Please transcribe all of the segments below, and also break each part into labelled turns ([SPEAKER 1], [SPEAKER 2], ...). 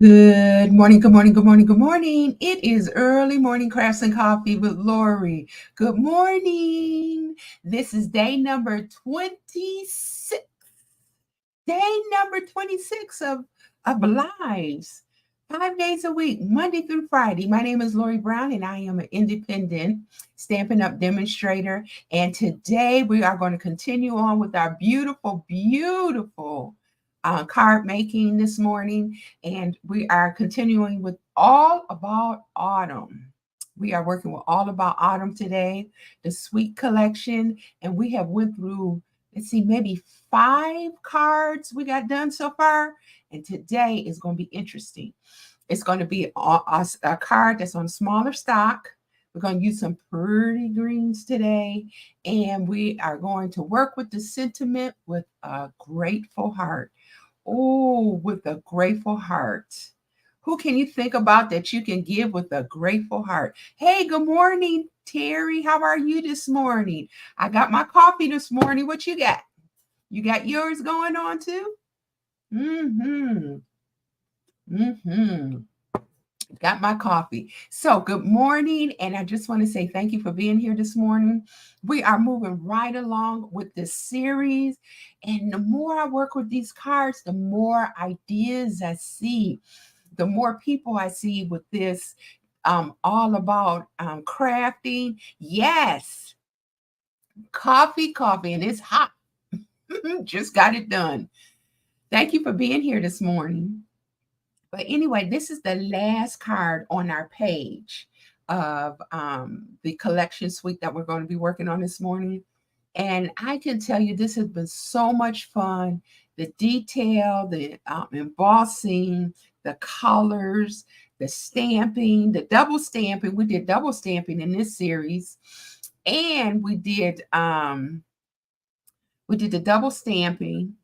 [SPEAKER 1] Good morning, good morning, good morning, good morning. It is early morning crafts and coffee with Lori. Good morning. This is day number 26. Day number 26 of lives. 5 days a week, Monday through Friday. My name is Lori Brown, and I am an independent Stampin' Up demonstrator. And today we are going to continue on with our beautiful, beautiful card making this morning. And we are continuing with All About Autumn. We are working with All About Autumn today, the Sweet Collection. And we have went through, let's see, maybe 5 cards we got done so far. And today is going to be interesting. It's going to be a card that's on smaller stock. We're going to use some pretty greens today. And we are going to work with the sentiment with a grateful heart. Oh, with a grateful heart. Who can you think about that you can give with a grateful heart? Hey, good morning, Terry. How are you this morning? I got my coffee this morning. What you got? You got yours going on too? Mm-hmm. Mm-hmm. Got my coffee. So, good morning. And I just want to say thank you for being here this morning. We are moving right along with this series. And the more I work with these cards, the more ideas I see, the more people I see with this all about crafting. Yes, coffee, and it's hot. Just got it done. Thank you for being here this morning. But anyway, this is the last card on our page of the collection suite that we're going to be working on this morning. And I can tell you, this has been so much fun. The detail, the embossing, the colors, the stamping, the double stamping. We did double stamping in this series, and we did the double stamping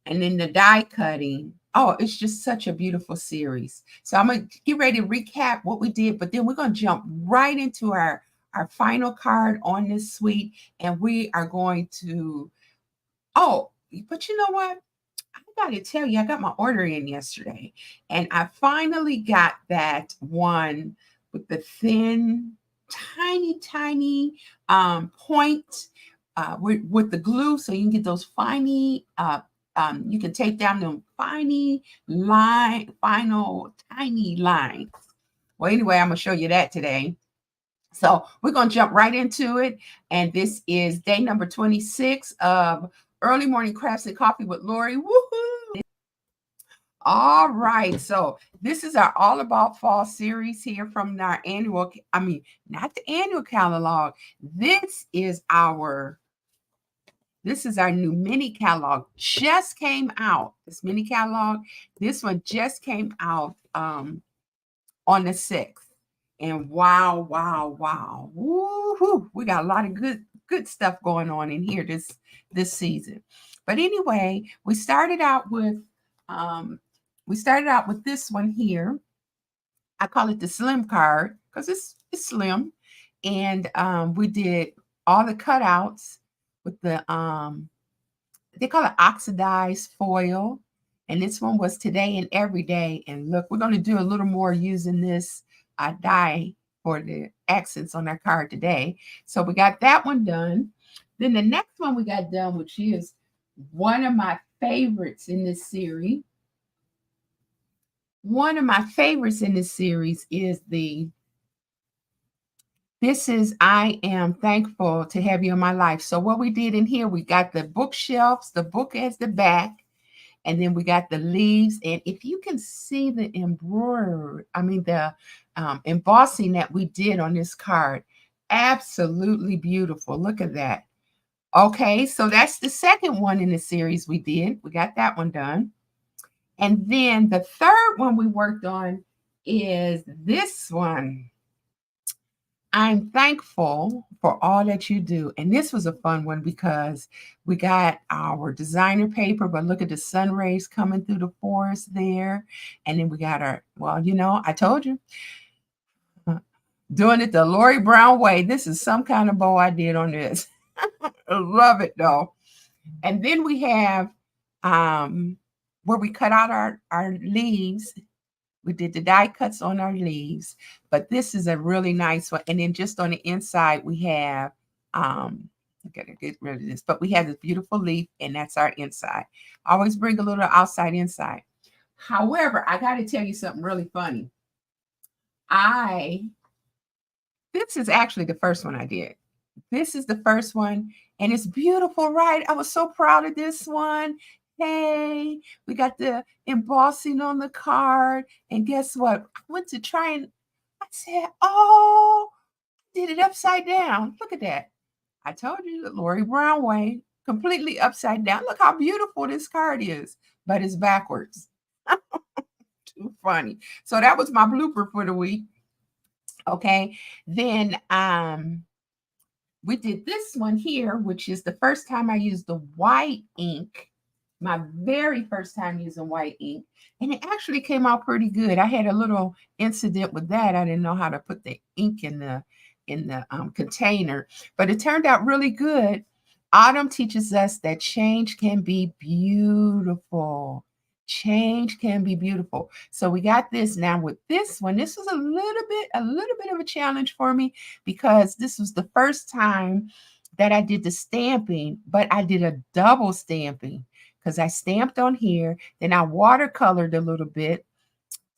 [SPEAKER 1] and then the die cutting. Oh, it's just such a beautiful series. So I'm going to get ready to recap what we did, but then we're going to jump right into our final card on this suite, and we are going to, oh, but you know what? I got to tell you, I got my order in yesterday, and I finally got that one with the thin, tiny point with the glue, so you can get those you can take down them final tiny lines. Well, anyway, I'm gonna show you that today. So we're gonna jump right into it, and this is day number 26 of Early Morning Crafts and Coffee with Lori. Woohoo! All right, so this is our All About Fall series here from our annual, I mean, not the annual catalog. This is our new mini catalog. Just came out. This mini catalog, this one just came out on the 6th. And wow. Woo-hoo. We got a lot of good stuff going on in here this season. But anyway, we started out with this one here. I call it the slim card because it's slim. And we did all the cutouts with the they call it oxidized foil. And this one was today and every day. And look, we're going to do a little more using this die for the accents on our card today. So we got that one done. Then the next one we got done, which is one of my favorites in this series. One of my favorites in this series is this is I am thankful to have you in my life. So what we did in here, we got the bookshelves, the book as the back, and then we got the leaves. And if you can see the the embossing that we did on this card, absolutely beautiful. Look at that. Okay, so that's the second one in the series we did. We got that one done. And then the third one we worked on is this one. I'm thankful for all that you do. And this was a fun one because we got our designer paper, but look at the sun rays coming through the forest there. And then we got I told you, doing it the Lori Brown way. This is some kind of bow I did on this. I love it though. And then we have where we cut out our leaves. We did the die cuts on our leaves, but this is a really nice one. And then just on the inside, we have, I gotta get rid of this, but we have this beautiful leaf, and that's our inside. Always bring a little outside inside. However, I got to tell you something really funny. This is actually the first one I did. This is the first one, and it's beautiful, right? I was so proud of this one. Hey, we got the embossing on the card, and guess what? I went to try and I said, "Oh, did it upside down." Look at that. I told you the Lori Brown way, completely upside down. Look how beautiful this card is, but it's backwards. Too funny. So that was my blooper for the week. Okay. Then we did this one here, which is the first time I used the white ink, my very first time using white ink. And it actually came out pretty good. I had a little incident with that. I didn't know how to put the ink in the container, but it turned out really good. Autumn teaches us that change can be beautiful. Change can be beautiful. So we got this now with this one. This was a little bit of a challenge for me because this was the first time that I did the stamping, but I did a double stamping because I stamped on here, then I watercolored a little bit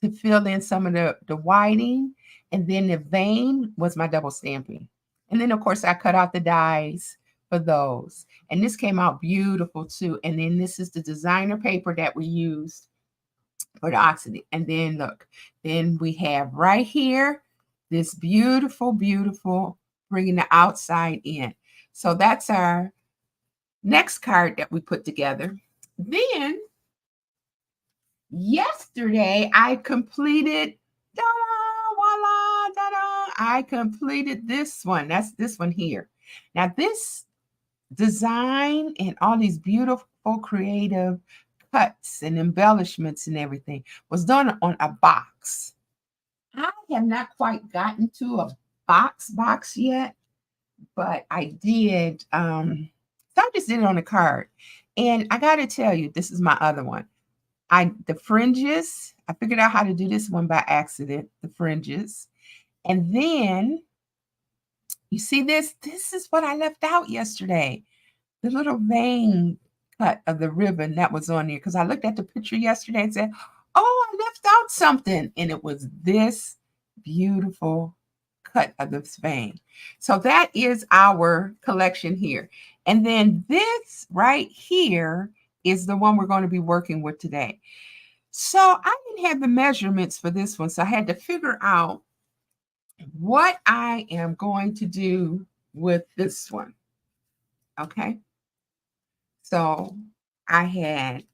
[SPEAKER 1] to fill in some of the whiting, and then the vein was my double stamping. And then, of course, I cut out the dies for those. And this came out beautiful, too. And then this is the designer paper that we used for the oxidized. And then, look, then we have right here this beautiful, beautiful, bringing the outside in. So that's our next card that we put together. Then yesterday, I completed, ta-da, voila, ta-da, I completed this one. That's this one here. Now, this design and all these beautiful, creative cuts and embellishments and everything was done on a box. I have not quite gotten to a box yet, but I did. So I just did it on a card. And I got to tell you, this is my other one. The fringes, I figured out how to do this one by accident, the fringes. And then you see this? This is what I left out yesterday. The little vein cut of the ribbon that was on there. Because I looked at the picture yesterday and said, oh, I left out something. And it was this beautiful cut of this vein. So that is our collection here. And then this right here is the one we're going to be working with today. So I didn't have the measurements for this one. So I had to figure out what I am going to do with this one. Okay. So I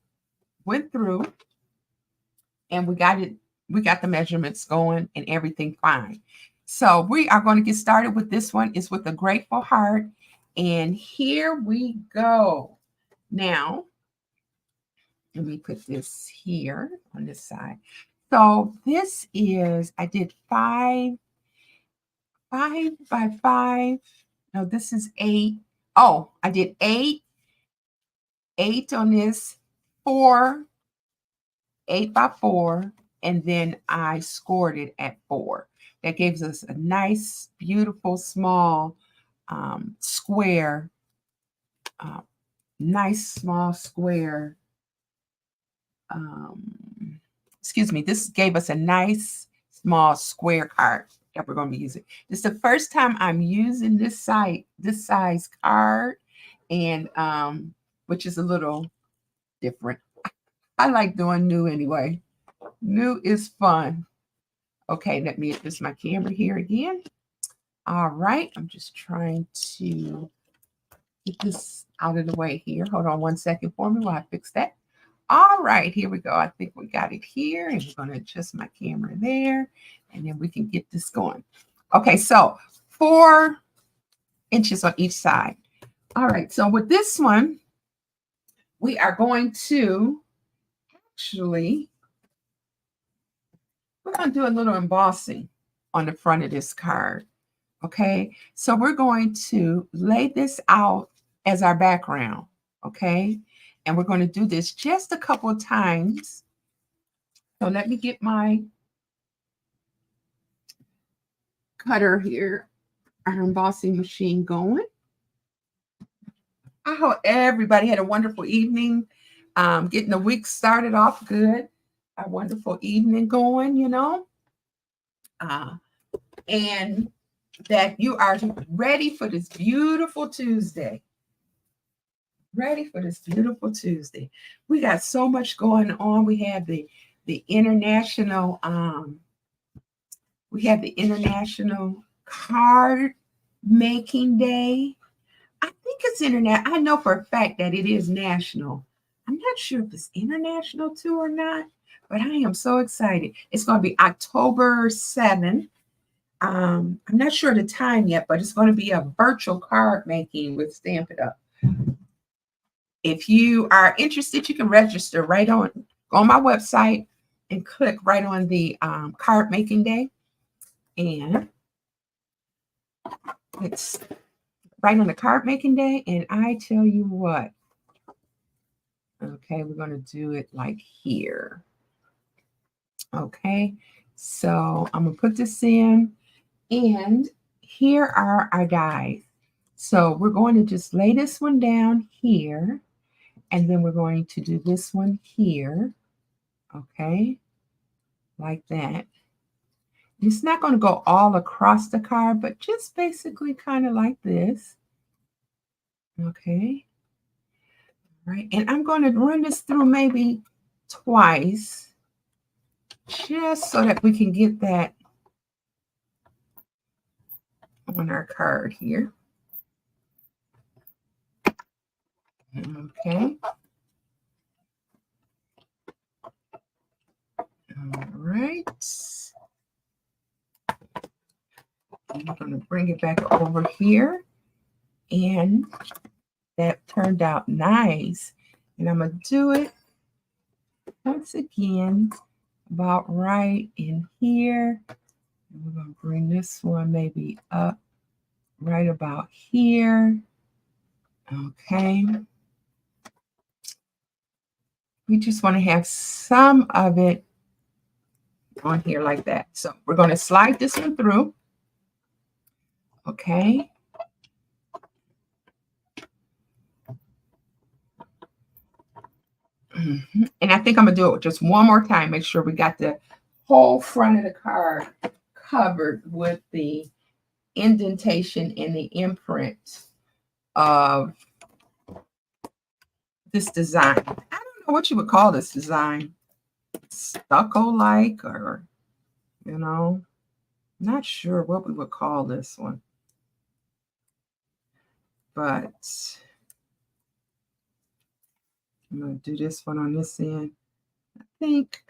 [SPEAKER 1] went through and we got the measurements going and everything fine. So we are going to get started with this one. It's with a grateful heart. And here we go. Now, let me put this here on this side. So this is, I did 5 by 5. No, this is 8. Oh, I did 8 on this, 4, 8 by 4, and then I scored it at 4. That gives us a nice, beautiful, small square, nice small square. Excuse me, this gave us a nice small square card that we're going to be using. This is the first time I'm using this size card, and which is a little different. I like doing new anyway. New is fun. Okay, let me adjust my camera here again. All right, I'm just trying to get this out of the way here. Hold on one second for me while I fix that. All right, here we go. I think we got it here, and we're going to adjust my camera there, and then we can get this going. Okay, so 4 inches on each side. All right, so with this one, we are going to we're going to do a little embossing on the front of this card. Okay, so we're going to lay this out as our background. Okay, and we're going to do this just a couple of times. So let me get my cutter here, our embossing machine going. I hope everybody had a wonderful evening. Getting the week started off good. A wonderful evening going, you know. And that you are ready for this beautiful Tuesday. Ready for this beautiful Tuesday. We got so much going on. We have the international card making day. I think it's internet. I know for a fact that it is national. I'm not sure if it's international too or not, but I am so excited. It's going to be October 7th. I'm not sure the time yet, but it's going to be a virtual card making with Stampin' Up. If you are interested, you can register right on my website and click right on the card making day. And it's right on the card making day. And I tell you what, okay, we're going to do it like here. Okay, so I'm going to put this in. And here are our dies. So we're going to just lay this one down here. And then we're going to do this one here. Okay, like that. It's not going to go all across the card, but just basically kind of like this. Okay. All right. And I'm going to run this through maybe twice, just so that we can get that on our card here. Okay. All right. I'm going to bring it back over here. And that turned out nice. And I'm going to do it once again about right in here. And we're going to bring this one maybe up right about here. Okay. We just want to have some of it on here like that. So we're going to slide this one through. Okay. And I think I'm going to do it just one more time. Make sure we got the whole front of the card covered with the indentation and the imprint of this design. I don't know what you would call this design. Stucco-like, or, you know, not sure what we would call this one. But I'm going to do this one on this end. I think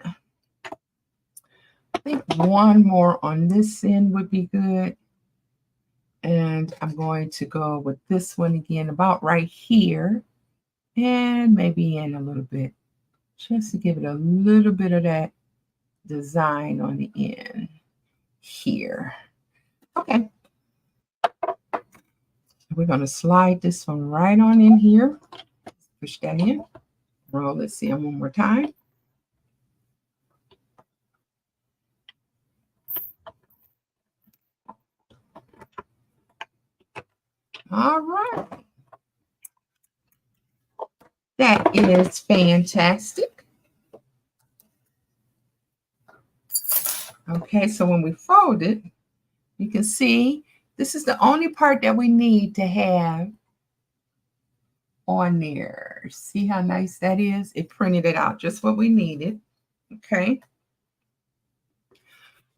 [SPEAKER 1] one more on this end would be good. And I'm going to go with this one again about right here. And maybe in a little bit, just to give it a little bit of that design on the end here. Okay. We're going to slide this one right on in here. Push that in. Roll this in one more time. All right. That is fantastic. Okay, so when we fold it, you can see this is the only part that we need to have on there. See how nice that is? It printed it out, just what we needed. Okay.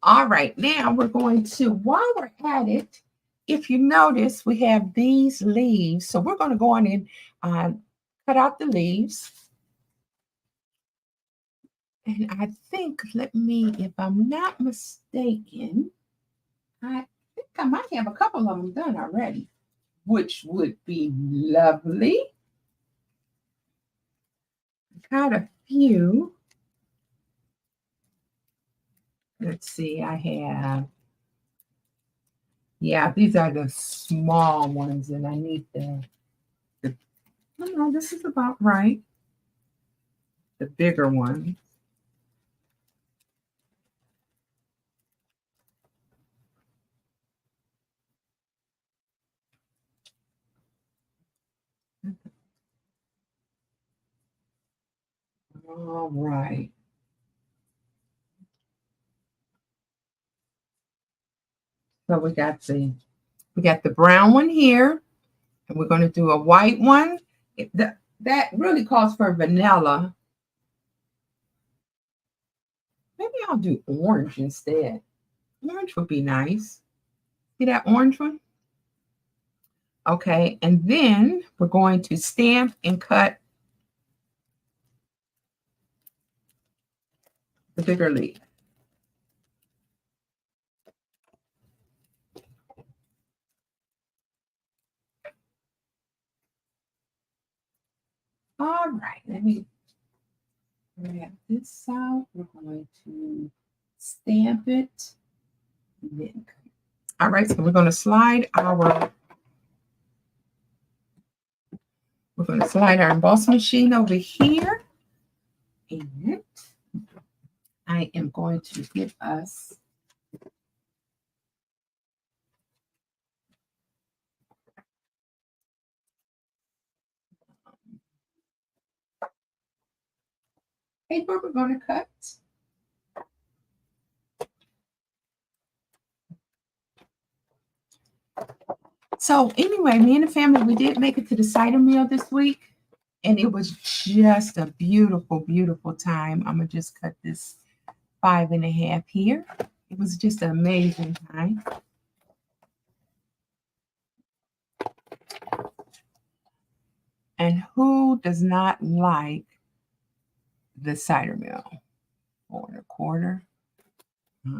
[SPEAKER 1] All right, now we're going to, while we're at it, if you notice, we have these leaves. So we're going to go on and cut out the leaves. And I think, if I'm not mistaken, I think I might have a couple of them done already, which would be lovely. Got a few. Let's see, I have, yeah, these are the small ones, and I need no, this is about right. The bigger one. All right. So we got the brown one here, and we're going to do a white one. That really calls for vanilla. Maybe I'll do orange instead. Orange would be nice. See that orange one? Okay, and then we're going to stamp and cut the bigger leaf. All right, let me grab this out. We're going to stamp it. Then. All right, so we're going to slide our embossing machine over here. And I am going to give us paper we're going to cut. So anyway, me and the family, we did make it to the cider mill this week. And it was just a beautiful, beautiful time. I'm going to just cut this 5.5 here. It was just an amazing time. And who does not like the cider mill? 4.25.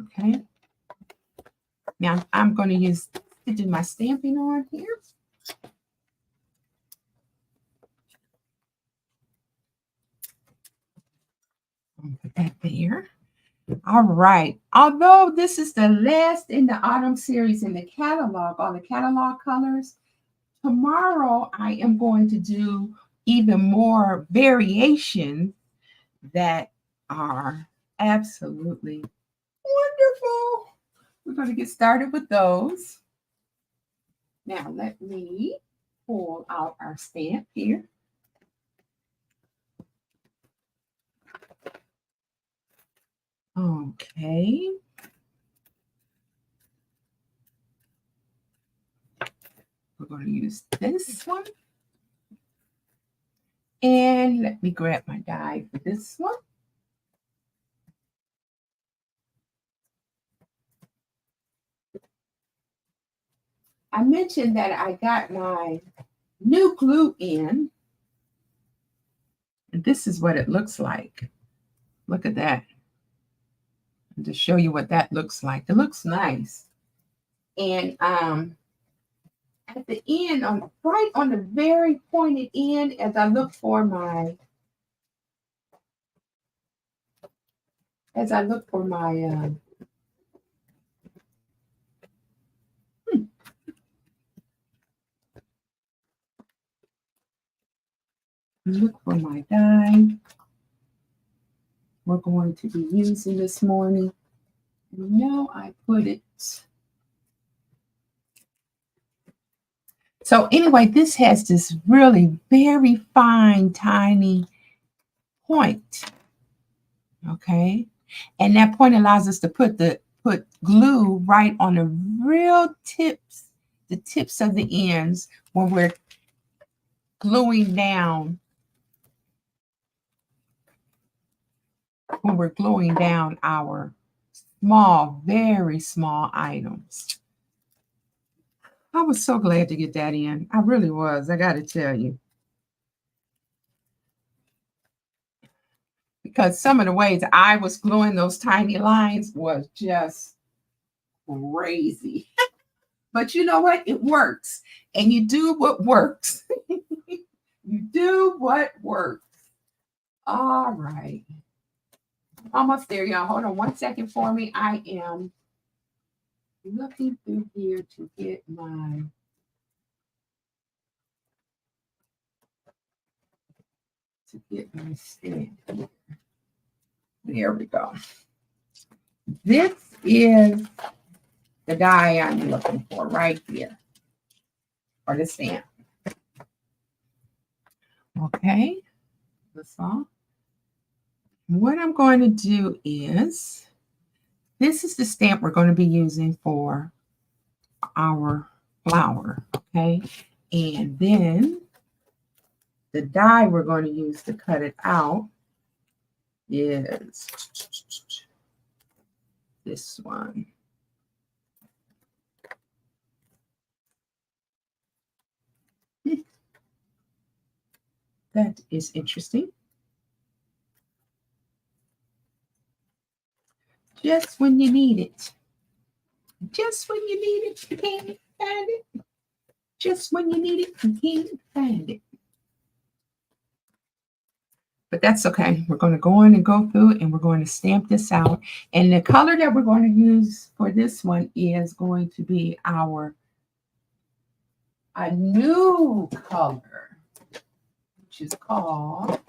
[SPEAKER 1] Okay. Now I'm going to do my stamping on here. Put that there. All right. Although this is the last in the autumn series in the catalog, all the catalog colors, tomorrow I am going to do even more variations that are absolutely wonderful. We're going to get started with those. Now let me pull out our stamp here. Okay. We're going to use this one. And let me grab my die for this one. I mentioned that I got my new glue in. And this is what it looks like. Look at that. And to show you what that looks like. It looks nice. And at the end, right on the very pointed end, as I look for my die we're going to be using this morning. You know, I put it. So anyway, this has this really very fine, tiny point. Okay. And that point allows us to put glue right on the real tips, the tips of the ends when we're gluing down. When we're gluing down our small, very small items. I was so glad to get that in. I really was. I got to tell you. Because some of the ways I was gluing those tiny lines was just crazy. But you know what? It works. And you do what works. You do what works. All right. Almost there, y'all. Hold on 1 second for me. I am looking through here to get my stamp. There we go. This is the die I'm looking for right here, or the stamp. Okay, that's all. what I'm going to do is, this is the stamp we're going to be using for our flower, okay? And then the die we're going to use to cut it out is this one. That is interesting. Just when you need it. Just when you need it, you can't find it. Just when you need it, you can't find it. But that's okay. We're going to go on and go through and we're going to stamp this out. And the color that we're going to use for this one is going to be a new color, which is called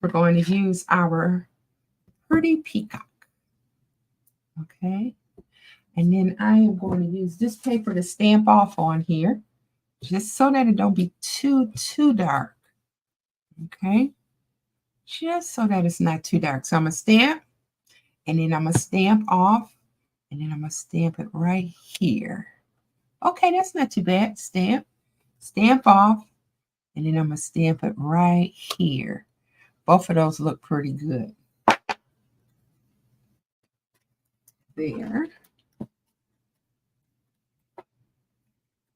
[SPEAKER 1] we're going to use our pretty peacock. Okay. And then I am going to use this paper to stamp off on here, just so that it don't be too dark. Okay. Just so that it's not too dark. So I'm going to stamp, and then I'm going to stamp off, and then I'm going to stamp it right here. Okay, that's not too bad. Stamp, stamp off, and then I'm going to stamp it right here. Both of those look pretty good. There.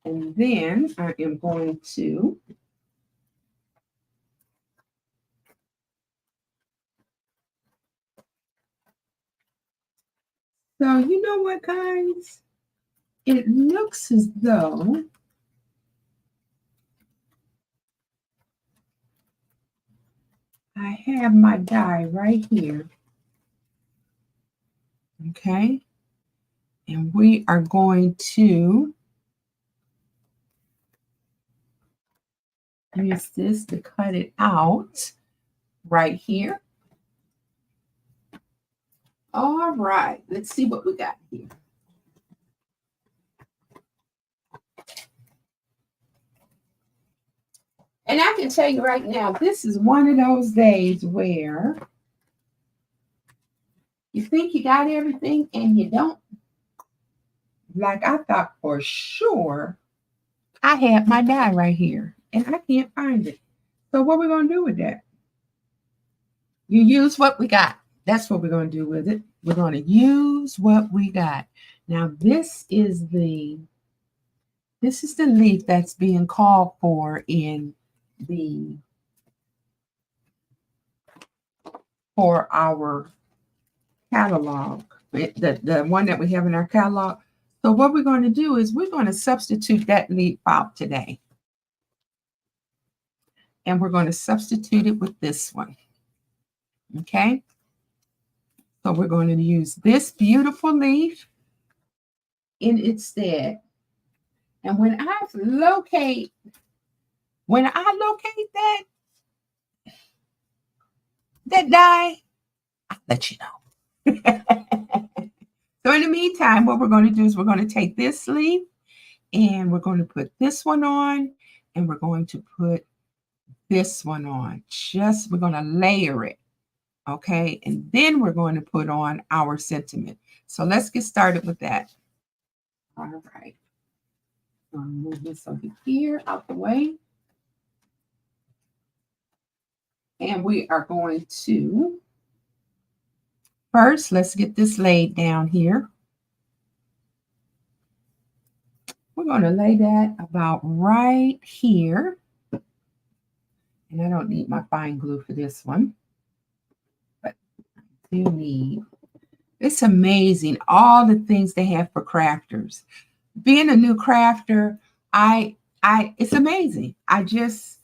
[SPEAKER 1] And then I am going to so you know what, guys? It looks as though I have my die right here. Okay. And we are going to use this to cut it out right here. All right, let's see what we got here. And I can tell you right now, this is one of those days where you think you got everything and you don't. Like I thought for sure I had my die right here and I can't find it. So what are we going to do with that? You use what we got. That's what we're going to do with it. We're going to use what we got. Now this is the leaf that's being called for in for our catalog, the one that we have in our catalog. So what we're going to do is we're going to substitute that leaf out today. And we're going to substitute it with this one. Okay. So we're going to use this beautiful leaf in its stead. And when I locate that die, I'll let you know. So in the meantime, what we're going to do is we're going to take this leaf and we're going to put this one on and we're going to put this one on. We're going to layer it. Okay. And then we're going to put on our sentiment. So let's get started with that. All right. I'm going to move this over here out the way. And we are going to first, let's get this laid down here. We're going to lay that about right here. And I don't need my fine glue for this one. But I do need, it's amazing all the things they have for crafters. Being a new crafter, it's amazing. I just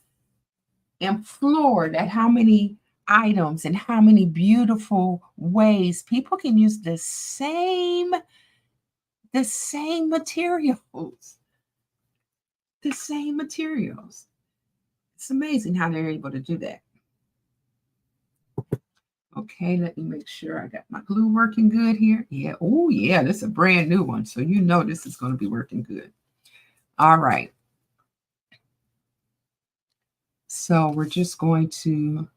[SPEAKER 1] am floored at how many items and how many beautiful ways people can use the same materials. The same materials. It's amazing how they're able to do that. Okay, let me make sure I got my glue working good here. Yeah, oh yeah, this is a brand new one, so you know this is going to be working good. All right. So we're just going to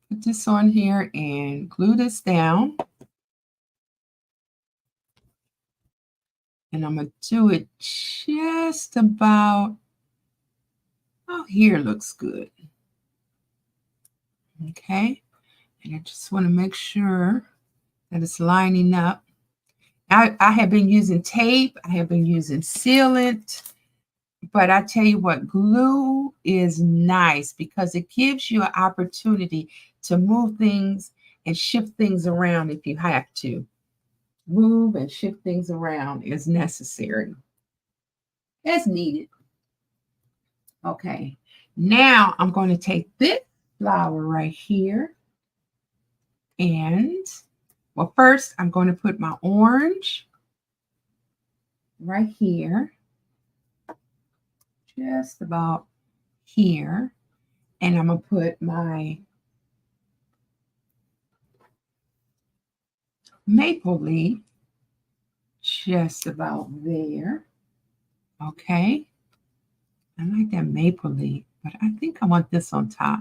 [SPEAKER 1] put this on here and glue this down. And I'm going to do it just about, oh, here looks good. Okay. And I just want to make sure that it's lining up. I have been using tape. I have been using sealant. But I tell you what, glue is nice because it gives you an opportunity to move things and shift things around if you have to. Move and shift things around is necessary. As needed. Okay. Now I'm going to take this flower right here and, well, first I'm going to put my orange right here, just about here. And I'm going to put my maple leaf just about there. Okay. I like that maple leaf, but I think I want this on top.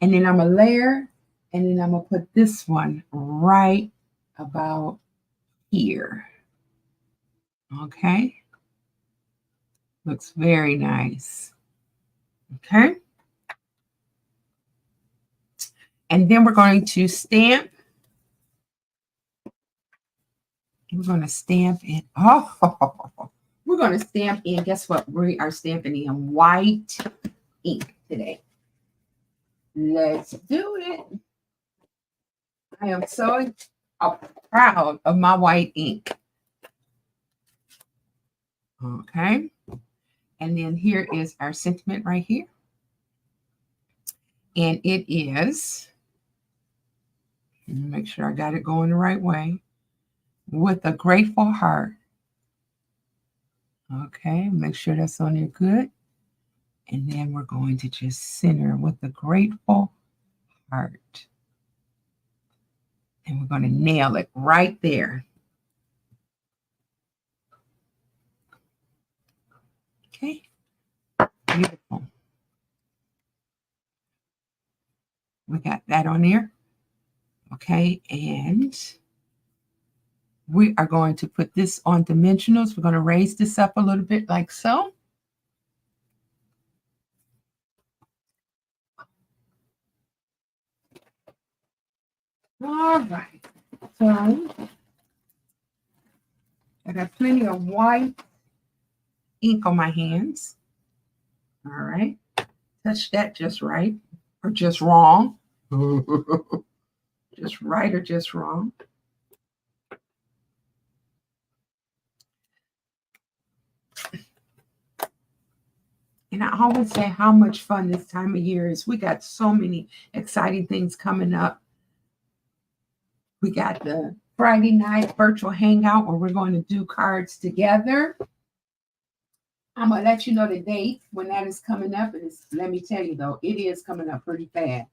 [SPEAKER 1] And then I'm going to layer, and then I'm going to put this one right about here. Okay. Looks very nice. Okay. And then we're going to stamp. We're going to stamp in. Oh, we're going to stamp in. Guess what? We are stamping in white ink today. Let's do it. I am so proud of my white ink. Okay. And then here is our sentiment right here. And it is, make sure I got it going the right way, with a grateful heart. Okay, make sure that's on there good. And then we're going to just center with a grateful heart. And we're going to nail it right there. Okay, beautiful. We got that on there. Okay, and we are going to put this on dimensionals. We're going to raise this up a little bit like so. All right. So I got plenty of white ink on my hands. All right. Touch that just right or just wrong. Just right or just wrong. And I always say how much fun this time of year is. We got so many exciting things coming up. We got the Friday night virtual hangout where we're going to do cards together. I'm going to let you know the date when that is coming up. Let me tell you, though, it is coming up pretty fast.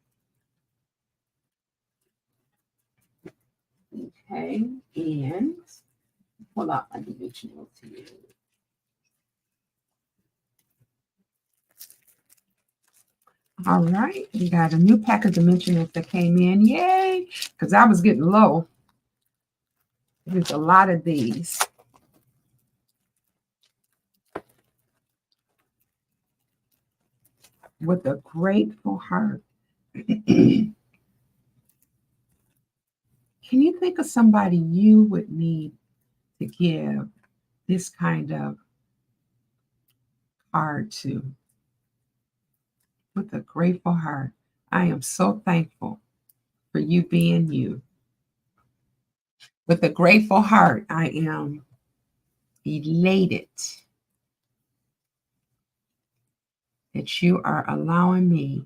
[SPEAKER 1] Okay, and pull out my dimensionals here. All right, we got a new pack of dimensionals that came in. Yay! Because I was getting low. There's a lot of these. With a grateful heart. Can you think of somebody you would need to give this kind of card to? With a grateful heart. I am so thankful for you being you. With a grateful heart, I am elated that you are allowing me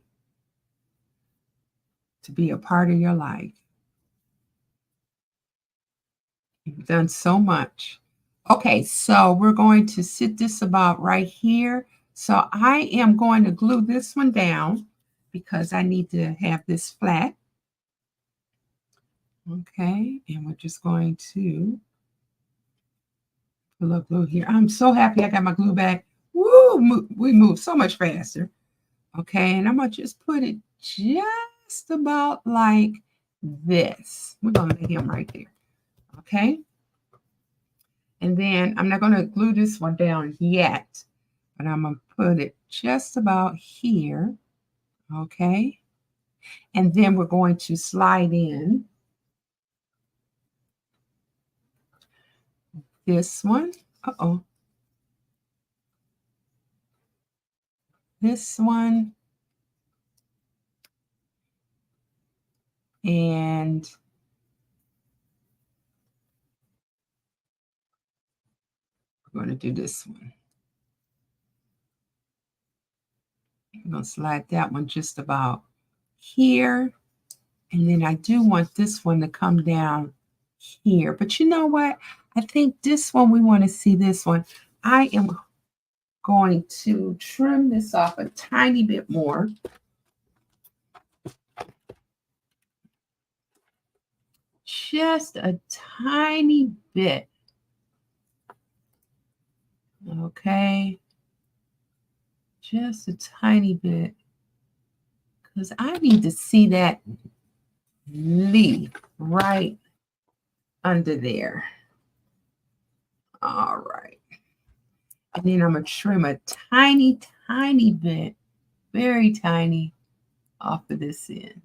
[SPEAKER 1] to be a part of your life. You've done so much. Okay, so we're going to sit this about right here. So I am going to glue this one down because I need to have this flat. Okay, and we're just going to pull up glue here. I'm so happy I got my glue back. Woo! We move so much faster. Okay, and I'm going to just put it just about like this. We're going to lay him right there. Okay, and then I'm not going to glue this one down yet, but I'm going to put it just about here. Okay, and then we're going to slide in this one. Uh-oh. This one. And we're going to do this one. I'm going to slide that one just about here. And then I do want this one to come down here. But you know what? I think this one, we want to see this one. I am going to trim this off a tiny bit more. Just a tiny bit. Okay. Just a tiny bit. Because I need to see that leaf right under there. All right. And then I'm going to trim a tiny, tiny bit, very tiny, off of this end.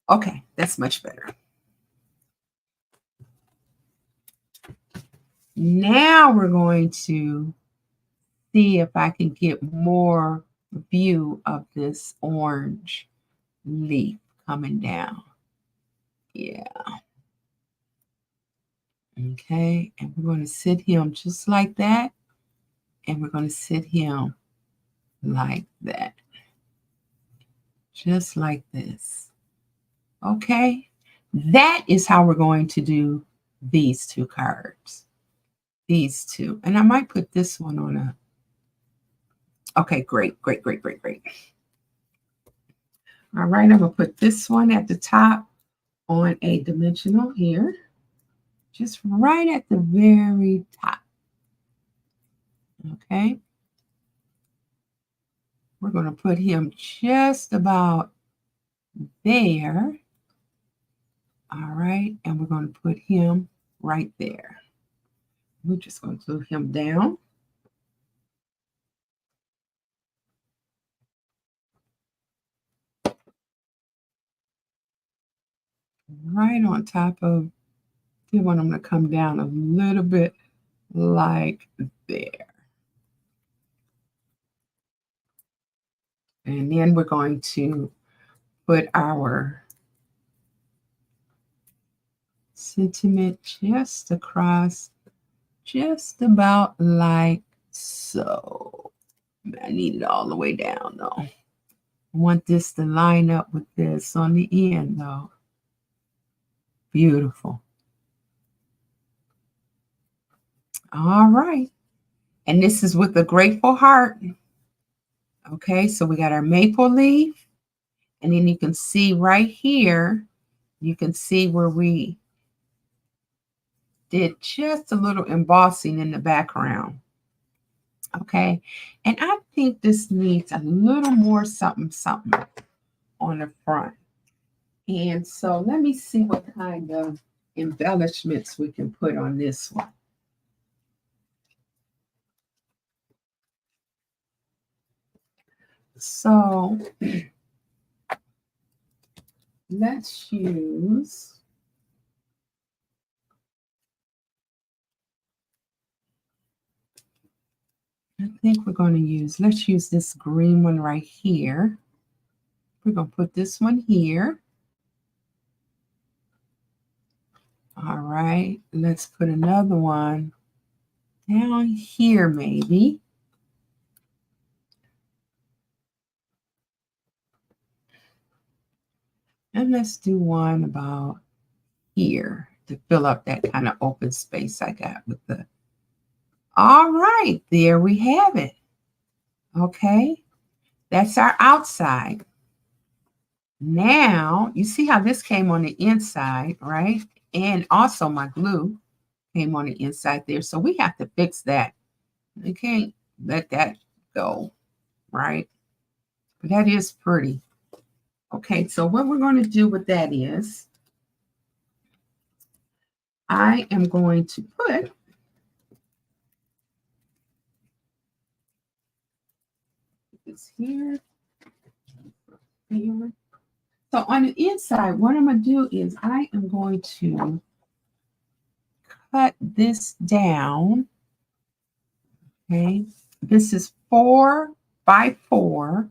[SPEAKER 1] Okay, that's much better. Now we're going to see if I can get more view of this orange leaf coming down. Yeah. Okay, and we're going to sit him just like that. And we're going to sit him like that. Just like this. Okay, that is how we're going to do these two cards. These two. And I might put this one on a... Okay, great, great, great, great, great. All right, I'm going to put this one at the top on a dimensional here. Just right at the very top. Okay. We're going to put him just about there. All right, and we're going to put him right there. We're just going to glue him down. Right on top of... I want him to come down a little bit like there. And then we're going to put our sentiment just across, just about like so. I need it all the way down though. I want this to line up with this on the end though. Beautiful. All right. And this is with a grateful heart. Okay, so we got our maple leaf. And then you can see right here, you can see where we did just a little embossing in the background. Okay, and I think this needs a little more something, something on the front. And so let me see what kind of embellishments we can put on this one. So let's use... I think we're going to use... let's use this green one right here. We're going to put this one here. All right, let's put another one down here maybe. And let's do one about here to fill up that kind of open space I got with the... All right, there we have it. Okay, That's our outside. Now, you see how this came on the inside, right? And also my glue came on the inside there. So we have to fix that. We can't let that go, right? But that is pretty. Okay, so what we're going to do with that is I am going to put this here. So on the inside, what I'm going to do is I am going to cut this down. Okay, this is 4 by 4.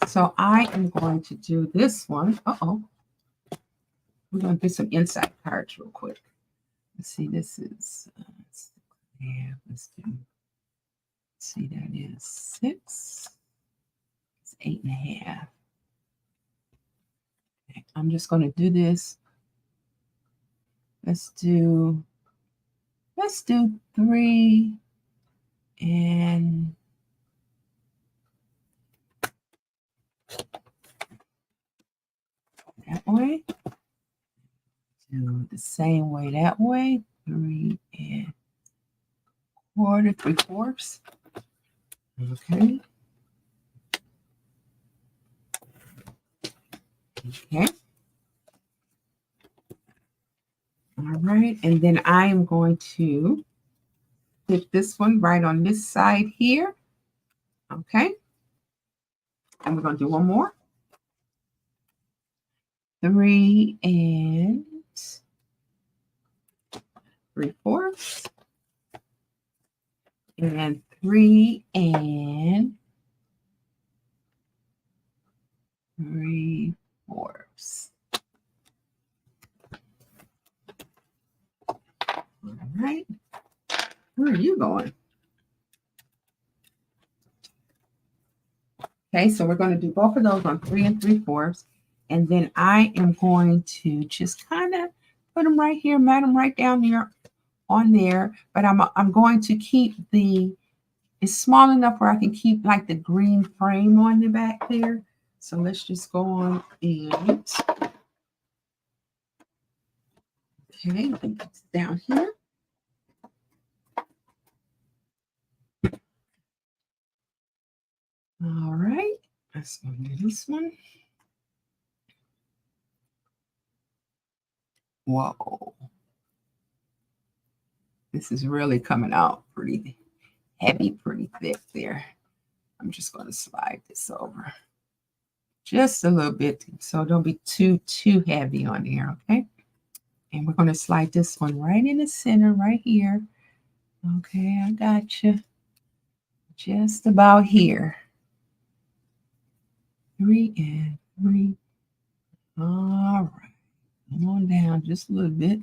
[SPEAKER 1] So I am going to do this one. We're going to do some inside cards real quick. Let's see, this is, yeah, let's see, that is 6. It's 8.5. Okay, I'm just going to do this. Let's do 3 and that way. Do the same way that way. 3 and 1/4, 3/4. Okay. Okay. All right. And then I am going to put this one right on this side here. Okay. And we're going to do one more. 3 and 3/4. And 3 and 3/4. All right. Where are you going? Okay, so we're going to do both of those on 3 and 3/4. And then I am going to just kind of put them right here, mat them right down here on there. But I'm going to keep it's small enough where I can keep like the green frame on the back there. So let's just go on and, okay, put this down here. All right, let's go do this one. Whoa. This is really coming out pretty heavy, pretty thick there. I'm just going to slide this over just a little bit so don't be too heavy on there, okay? And we're going to slide this one right in the center right here. Okay, I got you. Just about here. 3 and 3. All right. Come on down just a little bit.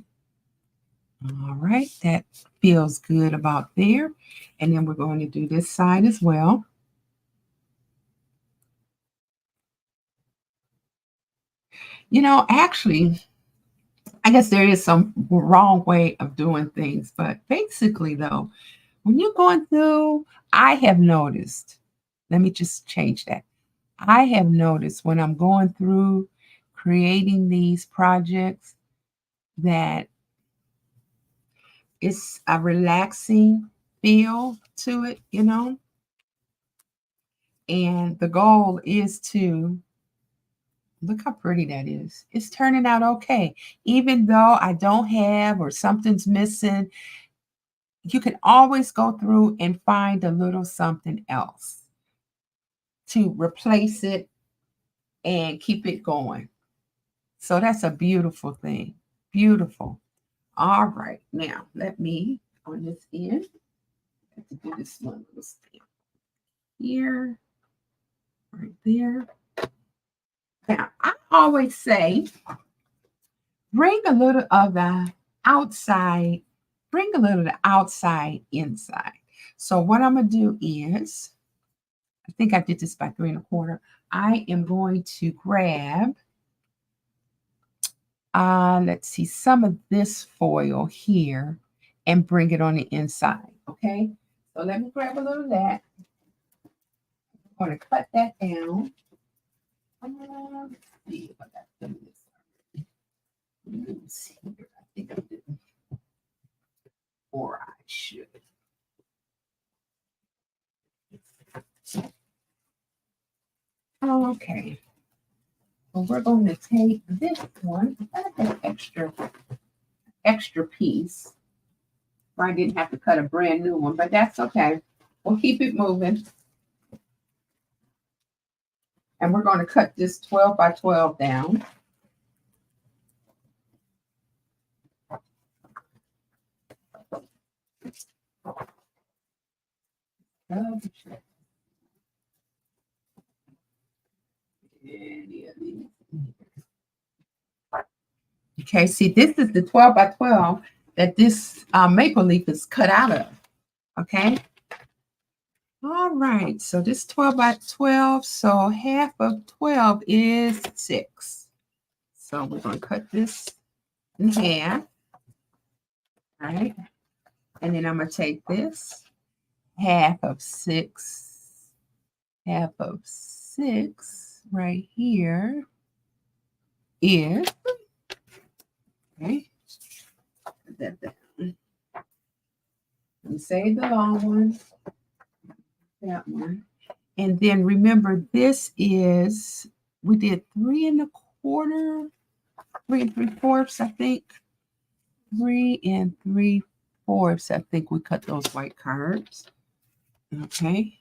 [SPEAKER 1] All right, that feels good about there. And then we're going to do this side as well. You know, actually, I guess there is some wrong way of doing things, but basically, though, when you're going through, I have noticed, let me just change that. I have noticed when I'm going through creating these projects that it's a relaxing feel to it, you know? And the goal is to look how pretty that is. It's turning out okay. Even though I don't have or something's missing, you can always go through and find a little something else to replace it and keep it going. So that's a beautiful thing. Beautiful. All right. Now, let me, on this end, I have to do this one little stamp here, right there. Now, I always say, bring a little of the outside, bring a little of the outside inside. So what I'm going to do is, I think I did this by 3 1/4. I am going to grab let's see, some of this foil here and bring it on the inside, okay? So let me grab a little of that. I'm going to cut that down. Let's see if I got some of this loose here. I think I didn't, or I should. Okay. So we're going to take this one. I got that extra piece. I didn't have to cut a brand new one, but that's okay. We'll keep it moving. And we're going to cut this 12 by 12 down. Okay, see, this is the 12 by 12 that this maple leaf is cut out of. Okay. All right, so this 12 by 12, so half of 12 is 6. So we're going to cut this in half. All right. And then I'm going to take this half of 6 right here is, okay, put that down. And save the long one, that one. And then remember, this is, we did 3 1/4, 3 3/4, I think. 3 3/4, I think we cut those white cards. Okay.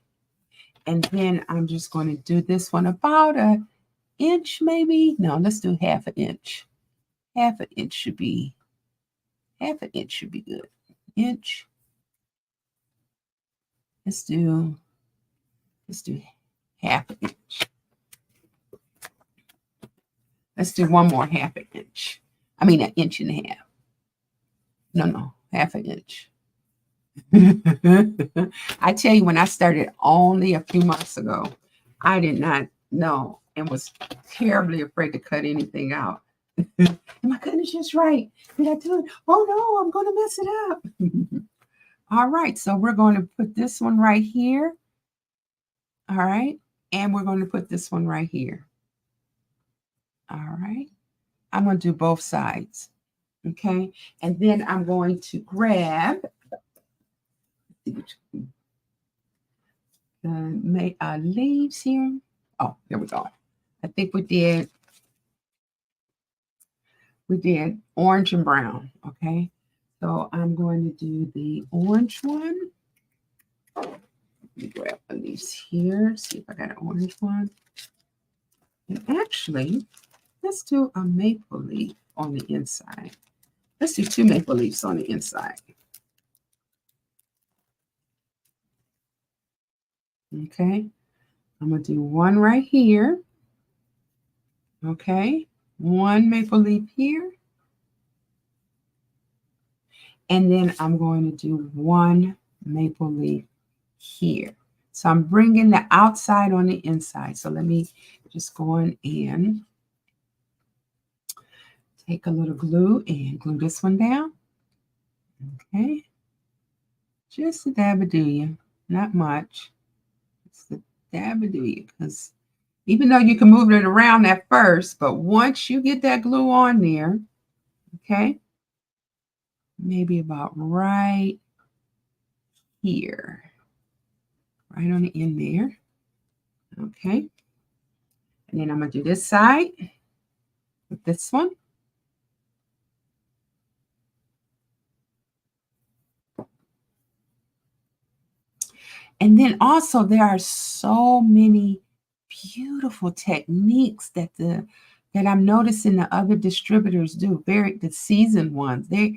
[SPEAKER 1] And then I'm just going to do this one about an inch, maybe. No, let's do half an inch. Half an inch should be good. Inch. Let's do half an inch. Let's do one more half an inch. I mean, an inch and a half. No, half an inch. I tell you, when I started only a few months ago, I did not know and was terribly afraid to cut anything out. Am I cutting it just right? Did I do it? Oh no, I'm going to mess it up. All right, so we're going to put this one right here. All right, and we're going to put this one right here. All right, I'm going to do both sides. Okay, and then I'm going to grab the leaves here. Oh, here we go. I think we did orange and brown. Okay, so I'm going to do the orange one. Let me grab the leaves here, see if I got an orange one. And actually, let's do a maple leaf on the inside. Let's do 2 maple leaves on the inside. Okay, I'm going to do one right here. Okay, 1 maple leaf here. And then I'm going to do 1 maple leaf here. So I'm bringing the outside on the inside. So let me just go on and take a little glue and glue this one down. Okay. Just a dab-a-doo-ya, not much. Just a dab-a-doo-ya, because even though you can move it around at first, but once you get that glue on there, okay, maybe about right here, right on the end there. Okay. And then I'm going to do this side with this one. And then also there are so many beautiful techniques that I'm noticing the other distributors do, the seasoned ones. Let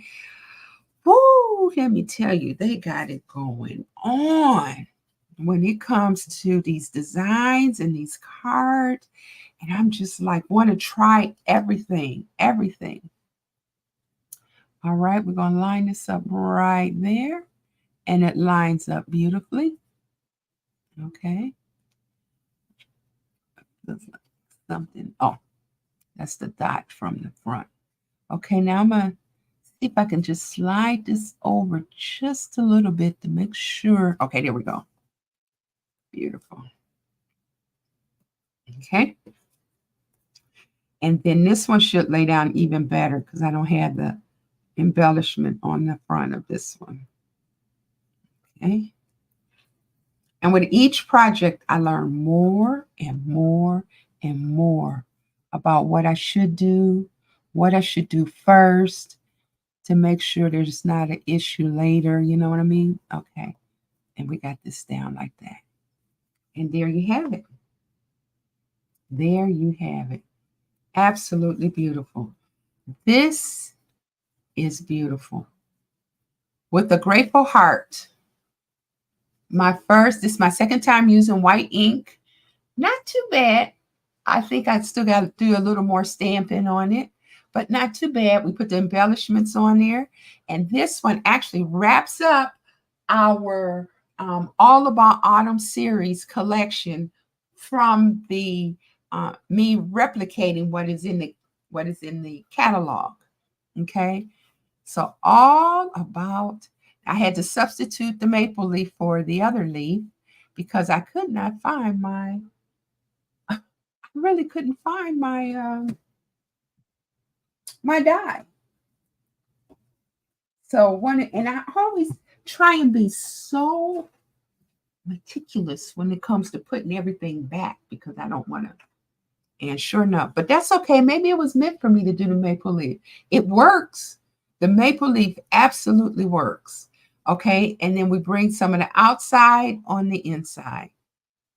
[SPEAKER 1] me tell you, they got it going on when it comes to these designs and these cards. And I'm just like, want to try everything. All right, we're going to line this up right there. And it lines up beautifully. Okay. Looks like something. Oh, that's the dot from the front. Okay, now I'm going to see if I can just slide this over just a little bit to make sure. Okay, there we go. Beautiful. Okay. And then this one should lay down even better because I don't have the embellishment on the front of this one. Okay. And with each project, I learn more and more and more about what I should do, what I should do first to make sure there's not an issue later. You know what I mean? Okay. And we got this down like that. And there you have it. There you have it. Absolutely beautiful. This is beautiful. With a grateful heart. This is my second time using white ink. Not too bad. I think I still got to do a little more stamping on it, but not too bad. We put the embellishments on there. And this one actually wraps up our All About Autumn series collection from the me replicating what is in the catalog. Okay. So all about, I had to substitute the maple leaf for the other leaf because I could not find I really couldn't find my die. So and I always try and be so meticulous when it comes to putting everything back because I don't want to. And sure enough, but that's okay. Maybe it was meant for me to do the maple leaf. It works. The maple leaf absolutely works. Okay. And then we bring some of the outside on the inside.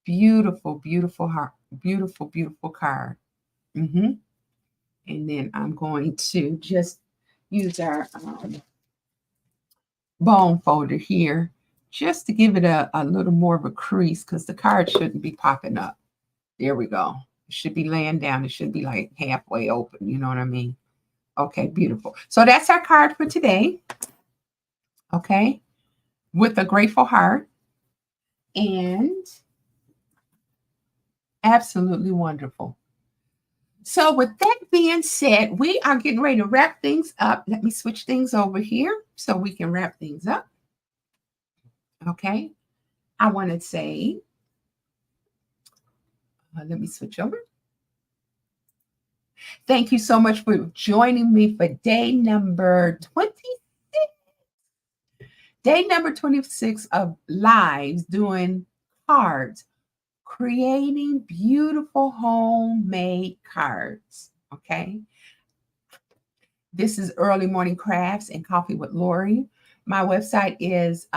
[SPEAKER 1] Beautiful, beautiful heart. Beautiful, beautiful card. And then I'm going to just use our bone folder here just to give it a little more of a crease because the card shouldn't be popping up. There we go. It should be laying down. It should be like halfway open. You know what I mean? Okay, beautiful. So that's our card for today. Okay, with a grateful heart. And absolutely wonderful. So with that being said, we are getting ready to wrap things up. Let me switch things over here so we can wrap things up. Okay, I want to say, let me switch over. Thank you so much for joining me for day number 26. Day number 26 of lives doing cards, creating beautiful homemade cards. Okay. This is Early Morning Crafts and Coffee with Lori. My website is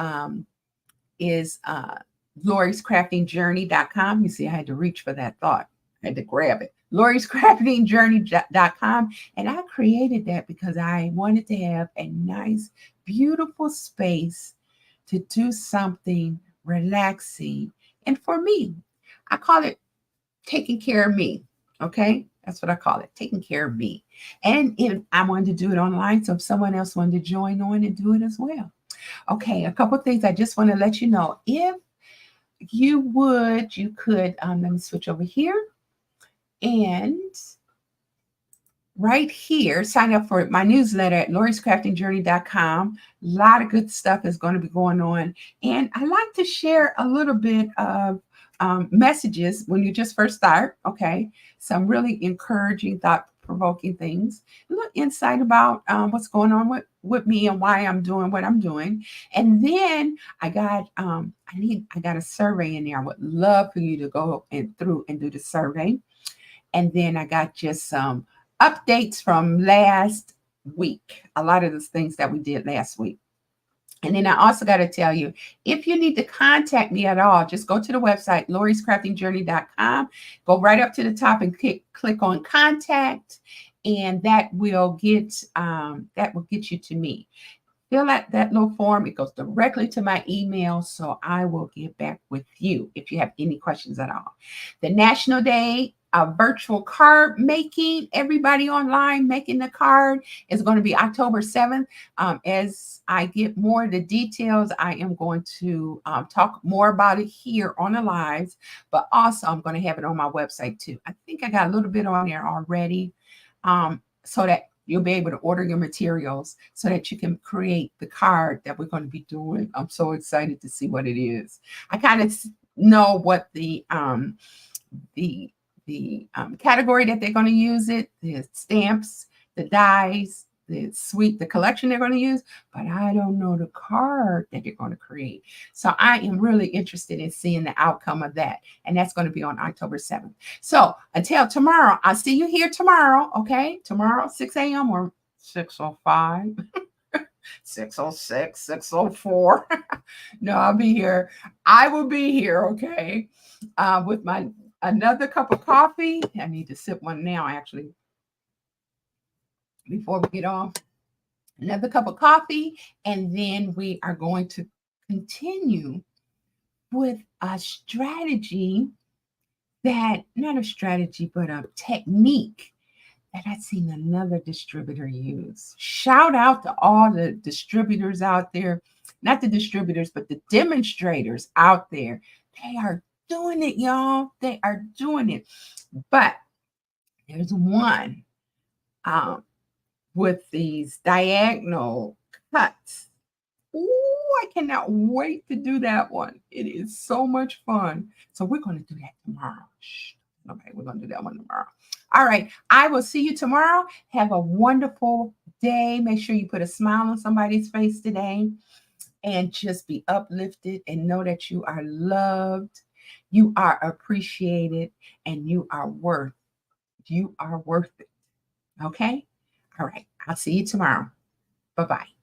[SPEAKER 1] lori'scraftingjourney.com. You see, I had to reach for that thought. I had to grab it. lori'scraftingjourney.com. And I created that because I wanted to have a nice, beautiful space to do something relaxing. And for me, I call it taking care of me. Okay. That's what I call it, taking care of me. And if I wanted to do it online, so if someone else wanted to join on and do it as well. Okay, a couple of things I just want to let you know. If you could, let me switch over here. And right here, sign up for my newsletter at lori'scraftingjourney.com. A lot of good stuff is going to be going on. And I like to share a little bit of messages when you just first start. Okay, some really encouraging, thought-provoking things, a little insight about what's going on with me and why I'm doing what I'm doing. And then I got I got a survey in there. I would love for you to go through and do the survey. And then I got just some updates from last week. A lot of the things that we did last week. And then I also got to tell you, if you need to contact me at all, just go to the website, lori'scraftingjourney.com. Go right up to the top and click on contact, and that will get you to me. Fill out that little form. It goes directly to my email, so I will get back with you if you have any questions at all. The National Day of Virtual Card Making, everybody online making the card, is going to be October 7th. As I get more of the details, I am going to talk more about it here on the lives, but also I'm going to have it on my website too. I think I got a little bit on there already, so that you'll be able to order your materials so that you can create the card that we're going to be doing. I'm so excited to see what it is. I kind of know what the category that they're going to use it, the stamps, the dies, the collection they're going to use, but I don't know the card that they're going to create. So I am really interested in seeing the outcome of that. And that's going to be on October 7th. So until tomorrow, I'll see you here tomorrow. Okay. Tomorrow, 6 a.m. or 6:05. 6:06, 6:04. No, I'll be here. I will be here, okay, with my another cup of coffee. I need to sip one now, actually, before we get off. Another cup of coffee, and then we are going to continue with a strategy not a strategy, but a technique that I've seen another distributor use. Shout out to all the distributors out there, not the distributors, but the demonstrators out there. They are doing it, y'all. They are doing it. But there's one with these diagonal cuts. Ooh, I cannot wait to do that one. It is so much fun. So we're going to do that tomorrow. Shh. Okay, we're going to do that one tomorrow. All right. I will see you tomorrow. Have a wonderful day. Make sure you put a smile on somebody's face today and just be uplifted and know that you are loved, you are appreciated, and you are worth it. Okay? All right. I'll see you tomorrow. Bye-bye.